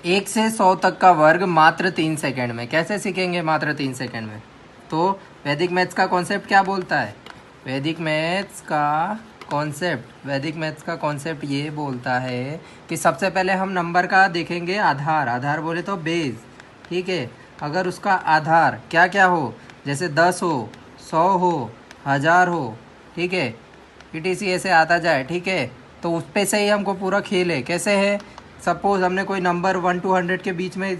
1 से 100 तक का वर्ग मात्र 3 सेकंड में। कैसे सीखेंगे मात्र 3 सेकंड में? तो वैदिक मैथ्स का कॉन्सेप्ट क्या बोलता है? वैदिक मैथ्स का कॉन्सेप्ट ये बोलता है कि सबसे पहले हम नंबर का देखेंगे आधार बोले तो बेस। ठीक है, अगर उसका आधार क्या क्या हो, जैसे 10 हो, 100 हो, 1000 हो, ठीक है, पीटीसी ऐसे आता जाए, ठीक है, तो उस पे से ही हमको पूरा खेल है। कैसे है? सपोज हमने कोई नंबर 1 to 100 के बीच में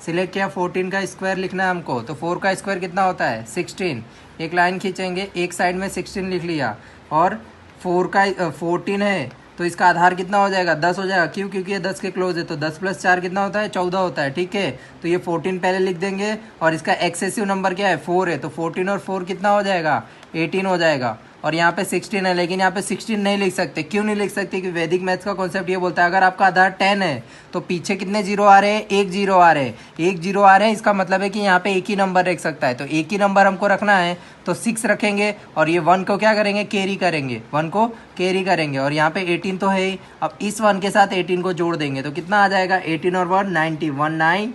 सिलेक्ट किया, 14 का स्क्वायर लिखना है हमको, तो 4 का स्क्वायर कितना होता है? 16। एक लाइन खींचेंगे, एक साइड में 16 लिख लिया, और 14 है तो इसका आधार कितना हो जाएगा? 10 हो जाएगा। क्यों? क्योंकि ये 10 के क्लोज है, तो 10 + 4 कितना होता है? 14 होता है। ठीक है, तो ये 14 पहले लिख देंगे, और इसका एक्सेसिव नंबर क्या है? 4 है, तो 14 और 4 कितना हो जाएगा? 18 हो जाएगा। और यहाँ पे 16 है, लेकिन यहाँ पे 16 नहीं लिख सकते। क्यों नहीं लिख सकते? कि वैदिक मैथ्स का कॉन्सेप्ट ये बोलता है अगर आपका आधार 10 है तो पीछे कितने जीरो आ रहे हैं? 1 जीरो आ रहे हैं। 1 जीरो आ रहे हैं, इसका मतलब है कि यहाँ पे एक ही नंबर रख सकता है, तो एक ही नंबर हमको रखना है, तो 6 रखेंगे, और ये 1 को क्या करेंगे? कैरी करेंगे, 1 को कैरी करेंगे, और यहाँ पे 18 तो है ही। अब इस 1 के साथ 18 को जोड़ देंगे तो कितना आ जाएगा? 18 और 1 90, 196।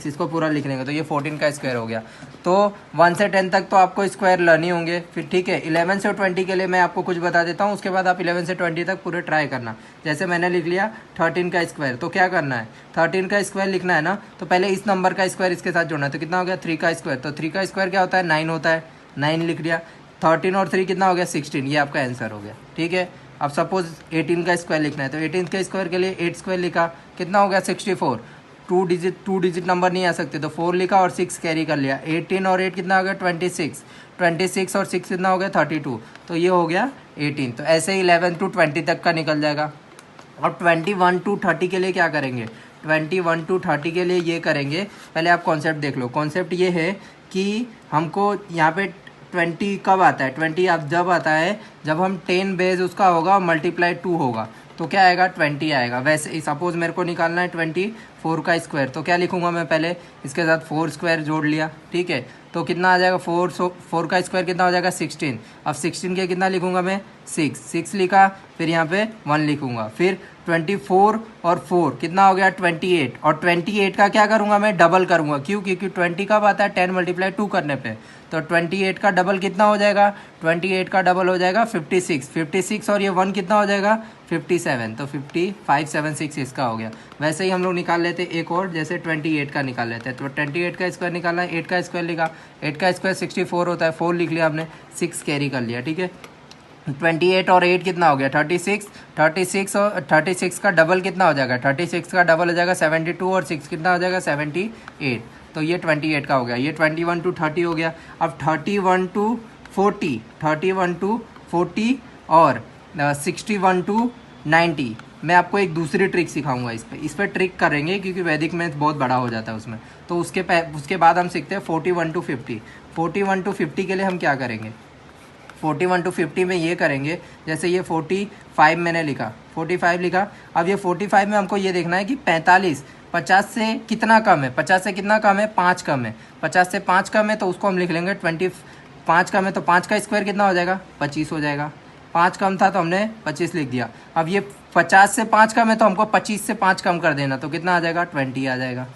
इसको पूरा लिख लेंगे तो ये 14 का स्क्वायर हो गया। तो 1 से 10 तक तो आपको स्क्वायर लर्न ही होंगे। फिर ठीक है, 11 से 20 के लिए मैं आपको कुछ बता देता हूँ, उसके बाद आप 11 से 20 तक पूरे ट्राई करना। जैसे मैंने लिख लिया 13 का स्क्वायर, तो क्या करना है? 13 का स्क्वायर लिखना है ना, तो पहले इस नंबर का स्क्वायर इसके साथ जोड़ना है, तो कितना हो गया? 3 का स्क्वायर। तो 3 का स्क्वायर क्या होता है? 9 होता है, 9 लिख लिया। 13 और 3 कितना हो गया? 16। ये आपका आंसर हो गया। ठीक है, अब सपोज 18 का स्क्वायर लिखना है, तो 18 के स्क्वायर के लिए 8 स्क्वायर लिखा, कितना हो गया? 64। टू डिजिट नंबर नहीं आ सकते, तो 4 लिखा और 6 कैरी कर लिया। 18 और 8 कितना हो गया? 26। 26 और 6 कितना हो गया? 32। तो ये हो गया 18। तो ऐसे ही 11 to 20 तक का निकल जाएगा। और 21 to 30 के लिए क्या करेंगे? 21 to 30 के लिए ये करेंगे, पहले आप कॉन्सेप्ट देख लो। कॉन्सेप्ट ये है कि हमको यहाँ पे 20 कब आता है? 20 अब जब आता है जब हम 10 बेस उसका होगा मल्टीप्लाई 2 होगा, तो क्या आएगा? 20 आएगा। वैसे ही सपोज मेरे को निकालना है 24 का स्क्वायर, तो क्या लिखूंगा मैं? पहले इसके साथ 4 स्क्वायर जोड़ लिया, ठीक है, तो कितना आ जाएगा? 4 का स्क्वायर कितना हो जाएगा? 16। अब 16 के कितना लिखूंगा मैं? 6 लिखा, फिर यहाँ पे 1 लिखूंगा, फिर 24 और 4 कितना हो गया? 28। और 28 का क्या करूंगा मैं? डबल करूंगा। क्यों? क्योंकि 20 कब आता है? 10 × 2 करने पे, तो 28 का डबल कितना हो जाएगा? 28 का डबल हो जाएगा 56। 56 और ये 1 कितना हो जाएगा? 57। तो 5576 इसका हो गया। वैसे ही हम लोग निकाल लेते एक और, जैसे 28 का निकाल लेते हैं, तो 28 का स्क्वायर निकालना है, 8 का स्क्वायर लिखा, 8 का स्क्वायर 64 होता है, 4 लिख लिया आपने, 6 कैरी कर लिया। ठीक है, 28 और 8 कितना हो गया? 36। 36 और 36 का डबल कितना हो जाएगा? 36 का डबल हो जाएगा 72, और 6 कितना हो जाएगा? 78। तो ये 28 का हो गया। ये 21 to 30 हो गया। अब 31 to 40, 31 to 40 और 61 to 90। मैं आपको एक दूसरी ट्रिक सिखाऊंगा इस पर ट्रिक करेंगे, क्योंकि वैदिक मैथ बहुत बड़ा हो जाता है उसमें। तो उसके बाद हम सीखते हैं 41 to 50। 41 to 50 के लिए हम क्या करेंगे? 41 to 50 में ये करेंगे, जैसे ये 45 मैंने लिखा, 45 लिखा। अब ये 45 में हमको ये देखना है कि 45 50 से कितना कम है? 50 से कितना कम है? 5 कम है। 50 से 5 कम है, तो उसको हम लिख लेंगे 5 कम है, तो 5 का स्क्वायर कितना हो जाएगा? 25 हो जाएगा। 5 कम था तो हमने 25 लिख दिया। अब ये 50 से 5 कम है, तो हमको 25 से 5 कम कर देना, तो कितना आ जाएगा? 20 आ जाएगा।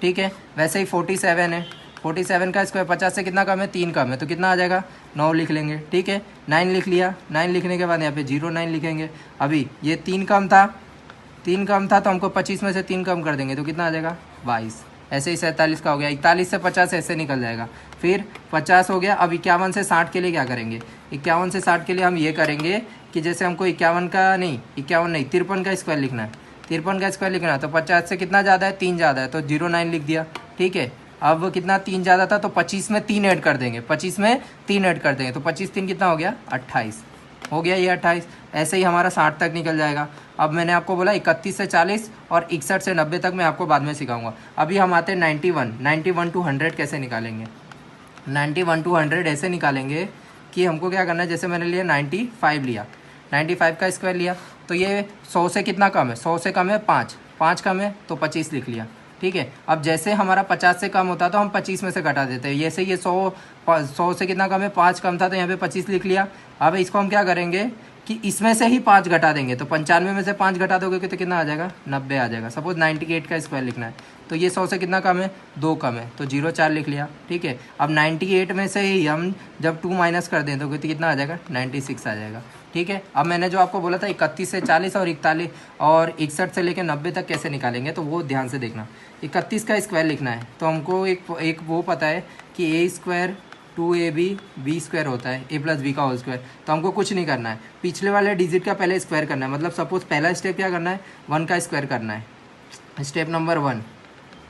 ठीक है, वैसे ही 47 है, 47 का स्क्वायर 50 से कितना कम है? 3 कम है, तो कितना आ जाएगा? 9 लिख लेंगे। ठीक है, 9 लिख लिया। 9 लिखने के बाद यहाँ पे 09 लिखेंगे। अभी ये 3 कम था, 3 कम था, तो हमको 25 में से 3 कम कर देंगे, तो कितना आ जाएगा? 22। ऐसे ही 47 का हो गया। 41 से 50 ऐसे निकल जाएगा। फिर 50 हो गया। अब 51 से 60 के लिए क्या करेंगे? 51 से 60 के लिए हम ये करेंगे कि जैसे हमको 51 का नहीं, 51 नहीं, 53 का स्क्वायर लिखना है। 53 का स्क्वायर लिखना है, तो 50 से कितना ज़्यादा है? 3 ज़्यादा है, तो 09 लिख दिया। ठीक है, अब कितना? 3 ज़्यादा था, तो 25 में 3 ऐड कर देंगे, 25 में 3 ऐड कर देंगे, तो 25 3 कितना हो गया? 28 हो गया, ये 28। ऐसे ही हमारा 60 तक निकल जाएगा। अब मैंने आपको बोला 31 से 40 और 61 से 90 तक मैं आपको बाद में सिखाऊंगा। अभी हम आते हैं 91 to 100 कैसे निकालेंगे? 91 to 100 ऐसे निकालेंगे कि हमको क्या करना है, जैसे मैंने लिया 95 लिया, 95 का स्क्वायर लिया, तो ये 100 से कितना कम है? 100 से कम है 5 कम है, तो 25 लिख लिया। ठीक है, अब जैसे हमारा 50 से कम होता तो हम 25 में से घटा देते हैं। जैसे ये 100 से कितना कम है? 5 कम था, तो यहाँ पे 25 लिख लिया। अब इसको हम क्या करेंगे कि कि इसमें से ही 5 घटा देंगे, तो 95 में से 5 घटा दोगे तो कितना आ जाएगा, 90 आ जाएगा। सपोज 98 का स्क्वायर लिखना है, तो ये 100 से कितना कम है, 2 कम है, तो 0 4 लिख लिया, ठीक है। अब 98 में से ही हम जब 2 माइनस कर दें तो कितना आ जाएगा, 96 आ जाएगा, ठीक है। अब मैंने जो आपको बोला था 31 से 40 और 41 और 61 से लेकर 90 तक कैसे निकालेंगे, तो वो ध्यान से देखना। 31 का स्क्वायर लिखना है तो हमको एक वो पता है कि ए स्क्वायर 2ab बी स्क्वायर होता है, a प्लस बी का होल स्क्वायर। तो हमको कुछ नहीं करना है, पिछले वाले डिजिट का पहले स्क्वायर करना है। मतलब सपोज पहला स्टेप क्या करना है, 1 का स्क्वायर करना है। स्टेप नंबर 1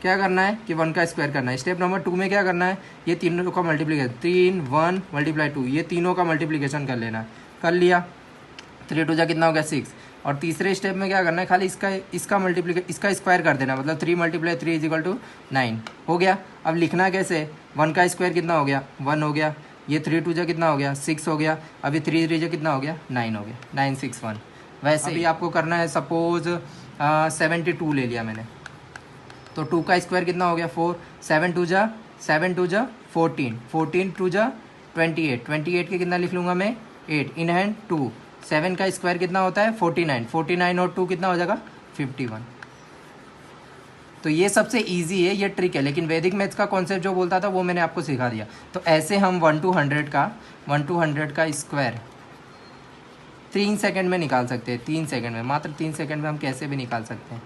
क्या करना है कि 1 का स्क्वायर करना है। स्टेप नंबर 2 में क्या करना है, ये तीनों का मल्टीप्लीकेशन, 3 1 मल्टीप्लाई 2, ये तीनों का मल्टीप्लीकेशन कर लेना है। कर लिया, 3 2 जा कितना हो गया 6। और तीसरे स्टेप में क्या करना है, खाली इसका स्क्वायर कर देना, मतलब 3 मल्टीप्लाई 3 इज इक्वल टू 9 हो गया। अब लिखना कैसे, 1 का स्क्वायर कितना हो गया, 1 हो गया, ये 3 2 जा कितना हो गया 6 हो गया, अभी 3 3 जा कितना हो गया 9 हो गया, 961। वैसे ही आपको करना है, सपोज 72 ले लिया मैंने, तो 2 का स्क्वायर कितना हो गया 4, 7 2 जा 14, 14 2 जा 28, 28 के कितना लिख लूँगा मैं 8, इन हैंड 2, 7 का स्क्वायर कितना होता है 49, 49 और 2 कितना हो जाएगा 51। तो ये सबसे इजी है, ये ट्रिक है, लेकिन वैदिक मैथ्स का कॉन्सेप्ट जो बोलता था वो मैंने आपको सिखा दिया। तो ऐसे हम 1 to 100 का स्क्वायर 3 सेकंड में निकाल सकते हैं, 3 सेकंड में, मात्र 3 सेकंड में हम कैसे भी निकाल सकते हैं।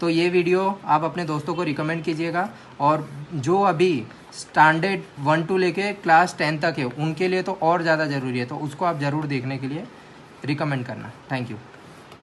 तो ये वीडियो आप अपने दोस्तों को रिकमेंड कीजिएगा, और जो अभी स्टैंडर्ड 1 to लेके क्लास 10 तक है उनके लिए तो और ज़्यादा ज़रूरी है, तो उसको आप ज़रूर देखने के लिए रिकमेंड करना। Thank you.